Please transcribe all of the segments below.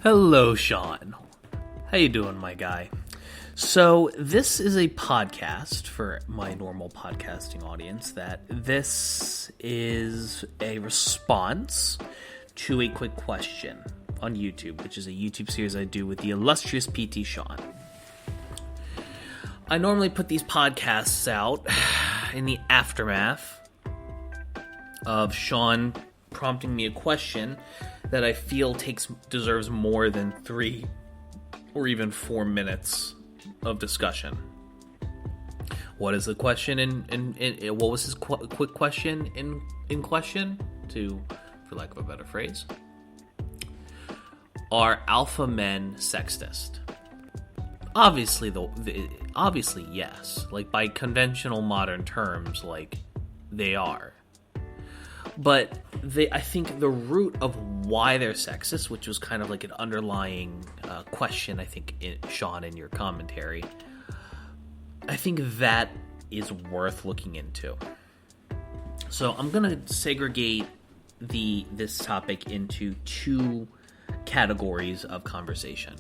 Hello, Sean. How you doing, my guy? So, this is a podcast for my normal podcasting audience that this is a response to a quick question on YouTube, which is a YouTube series I do with the illustrious PT Sean. I normally put these podcasts out in the aftermath of Sean prompting me a question that I feel deserves more than 3 or even 4 minutes of discussion. What is the question what was his quick question in question? For lack of a better phrase, are alpha men sexist? Obviously, obviously yes. Like, by conventional modern terms, like, they are. But I think the root of why they're sexist, which was kind of like an underlying question, I think, Sean, in your commentary, I think that is worth looking into. So I'm going to segregate this topic into 2 categories of conversation.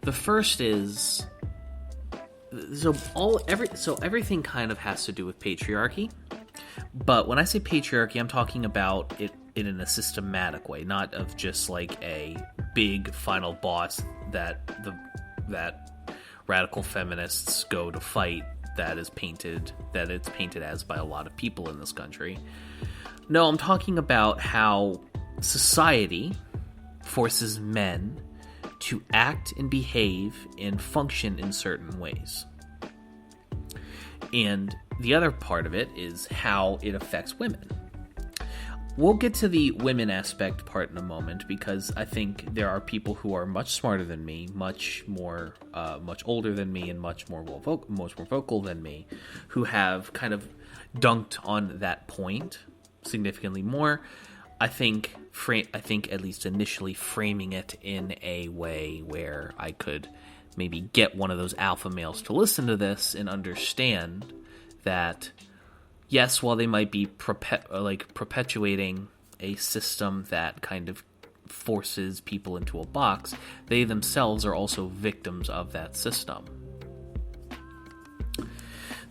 The first is, everything kind of has to do with patriarchy. But when I say patriarchy, I'm talking about it in a systematic way, not of just like a big final boss that radical feminists go to fight that it's painted as by a lot of people in this country. No, I'm talking about how society forces men to act and behave and function in certain ways. And the other part of it is how it affects women. We'll get to the women aspect part in a moment, because I think there are people who are much smarter than me, much older than me, and much more vocal than me, who have kind of dunked on that point significantly more. I think at least initially framing it in a way where I could maybe get one of those alpha males to listen to this and understand that, yes, while they might be perpetuating a system that kind of forces people into a box, they themselves are also victims of that system.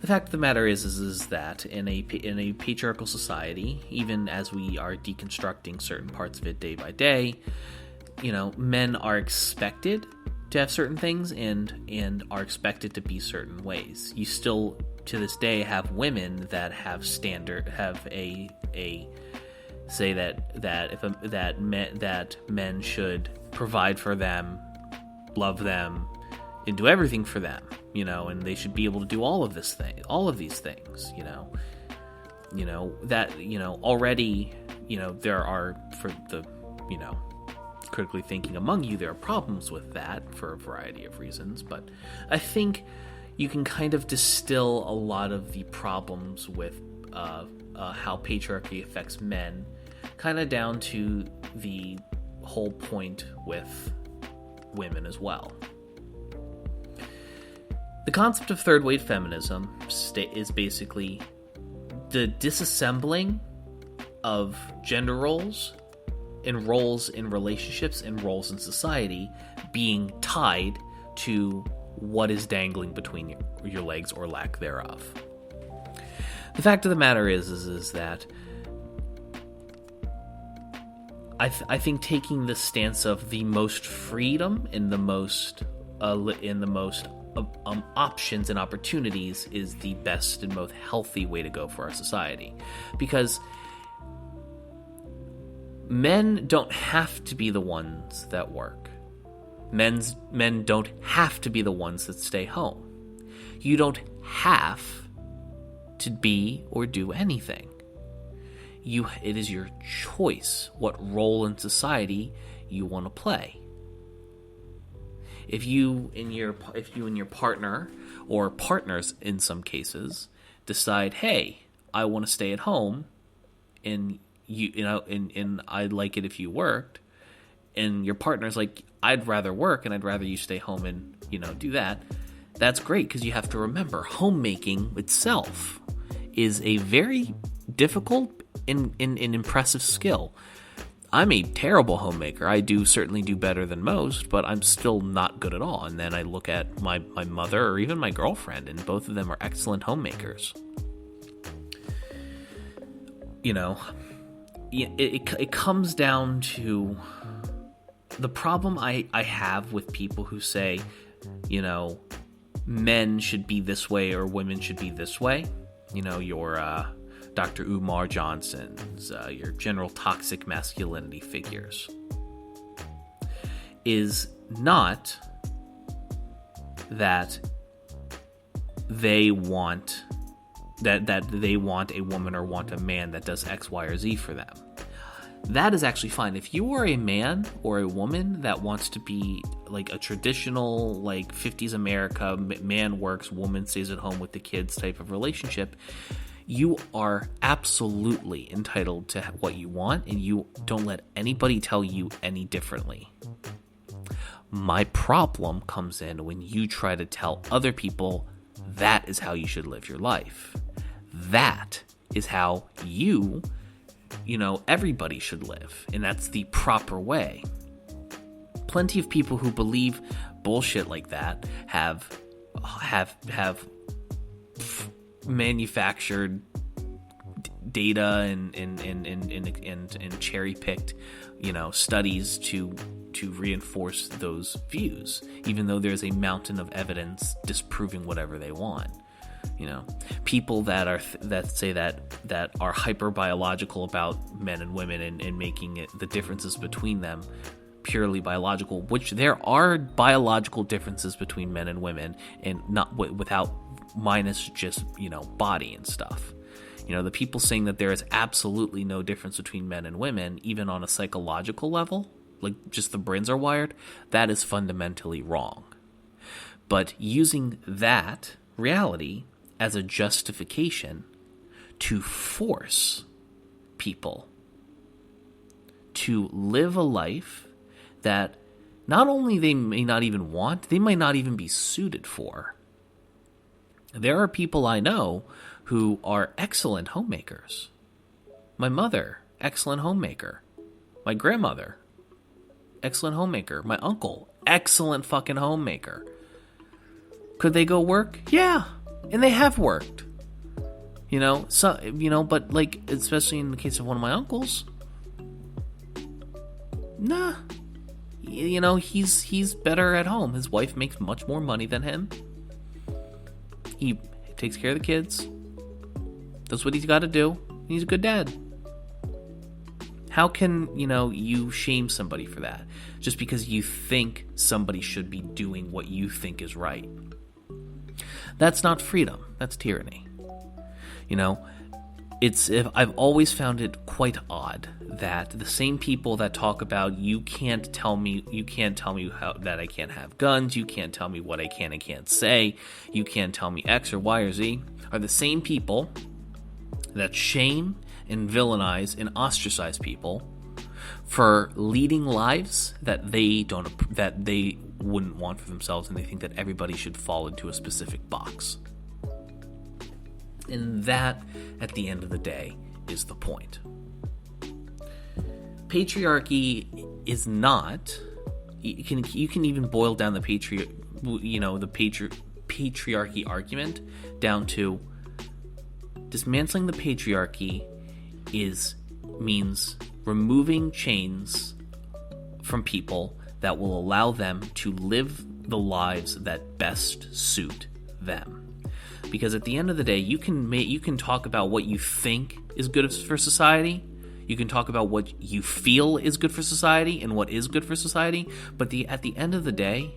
The fact of the matter is that in a patriarchal society, even as we are deconstructing certain parts of it day by day, men are expected to have certain things and are expected to be certain ways. You still, to this day, have women that have say that men should provide for them, love them, and do everything for them, and they should be able to do all of these things, already, there are, for the, critically thinking among you, there are problems with that for a variety of reasons, but I think you can kind of distill a lot of the problems with how patriarchy affects men kind of down to the whole point with women as well. The concept of third-wave feminism is basically the disassembling of gender roles and roles in relationships and roles in society being tied to what is dangling between your legs or lack thereof. The fact of the matter is that I think taking the stance of the most freedom and the most options and opportunities is the best and most healthy way to go for our society, because men don't have to be the ones that work. Men don't have to be the ones that stay home. You don't have to be or do anything. It is your choice what role in society you want to play. If you and your partner, or partners in some cases, decide, hey, I want to stay at home, and and I'd like it if you worked, and your partner's like, I'd rather work and I'd rather you stay home and do that, that's great, because you have to remember, homemaking itself is a very difficult and impressive skill. I'm a terrible homemaker. I certainly do better than most, but I'm still not good at all. And then I look at my mother or even my girlfriend, and both of them are excellent homemakers. You know, it comes down to the problem I have with people who say, you know, men should be this way or women should be this way. You know, your Dr. Umar Johnson's, your general toxic masculinity figures, is not that they want that they want a woman or want a man that does X, Y, or Z for them. That is actually fine. If you are a man or a woman that wants to be like a traditional, like 50s America, man works, woman stays at home with the kids type of relationship, you are absolutely entitled to what you want, and you don't let anybody tell you any differently. My problem comes in when you try to tell other people that is how you should live your life. That is how you know, everybody should live, and that's the proper way. Plenty of people who believe bullshit like that have manufactured data and cherry picked, you know, studies to reinforce those views, even though there's a mountain of evidence disproving whatever they want. You know, people that say that are hyper biological about men and women and making it the differences between them purely biological, which there are biological differences between men and women, and not without minus just, you know, body and stuff. You know, the people saying that there is absolutely no difference between men and women, even on a psychological level, like just the brains are wired, that is fundamentally wrong. But using that reality as a justification to force people to live a life that not only they may not even want, they might not even be suited for. There are people I know who are excellent homemakers. My mother, excellent homemaker. My grandmother, excellent homemaker. My uncle, excellent fucking homemaker. Could they go work? Yeah. And they have worked, you know, so, you know, but like, especially in the case of one of my uncles, nah, you know, he's better at home. His wife makes much more money than him. He takes care of the kids, does what he's got to do. He's a good dad. How can, you know, you shame somebody for that just because you think somebody should be doing what you think is right? That's not freedom. That's tyranny. You know, I've always found it quite odd that the same people that talk about you can't tell me how that I can't have guns, you can't tell me what I can and can't say, you can't tell me X or Y or Z, are the same people that shame and villainize and ostracize people for leading lives that they wouldn't want for themselves, and they think that everybody should fall into a specific box. And that, at the end of the day, is the point. Patriarchy is not. You can even boil down the patriarchy argument down to dismantling the patriarchy means removing chains from people that will allow them to live the lives that best suit them. Because at the end of the day, you can talk about what you think is good for society. You can talk about what you feel is good for society and what is good for society. But at the end of the day,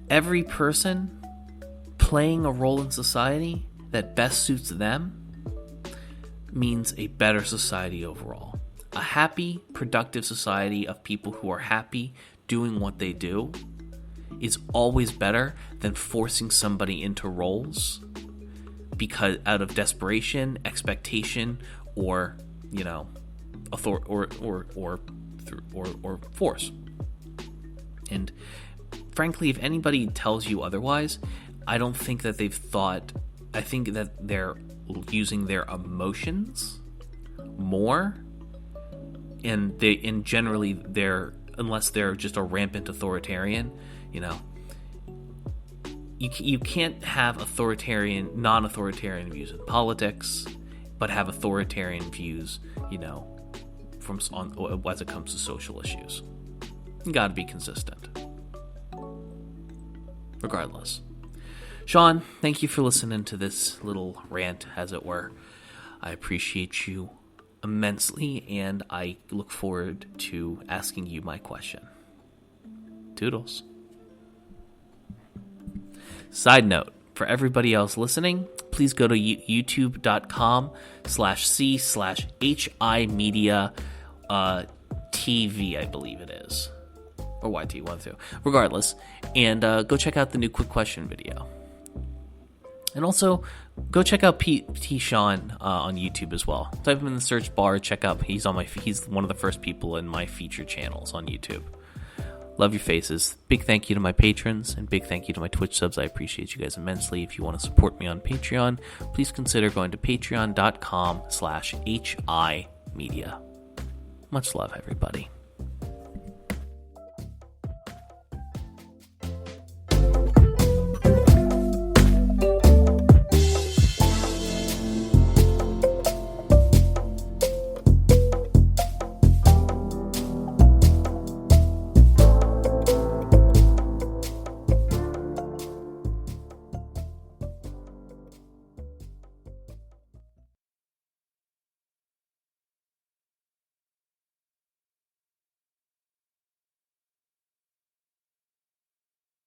every person playing a role in society that best suits them means a better society overall. A happy, productive society of people who are happy doing what they do is always better than forcing somebody into roles because out of desperation, expectation, or, you know, or force. And frankly, if anybody tells you otherwise, I don't think that they've thought. I think that they're using their emotions more and generally unless they're just a rampant authoritarian, you can't have non-authoritarian views in politics, but have authoritarian views, as it comes to social issues. You got to be consistent. Regardless, Sean, thank you for listening to this little rant, as it were. I appreciate you immensely, and I look forward to asking you my question. Toodles. Side note, for everybody else listening, please go to youtube.com/c/HIMediaTV, I believe it is. Or YT12. Regardless. And go check out the new quick question video. And also, go check out T. Sean on YouTube as well. Type him in the search bar, check out. He's one of the first people in my featured channels on YouTube. Love your faces. Big thank you to my patrons, and big thank you to my Twitch subs. I appreciate you guys immensely. If you want to support me on Patreon, please consider going to patreon.com/HIMedia. Much love, everybody.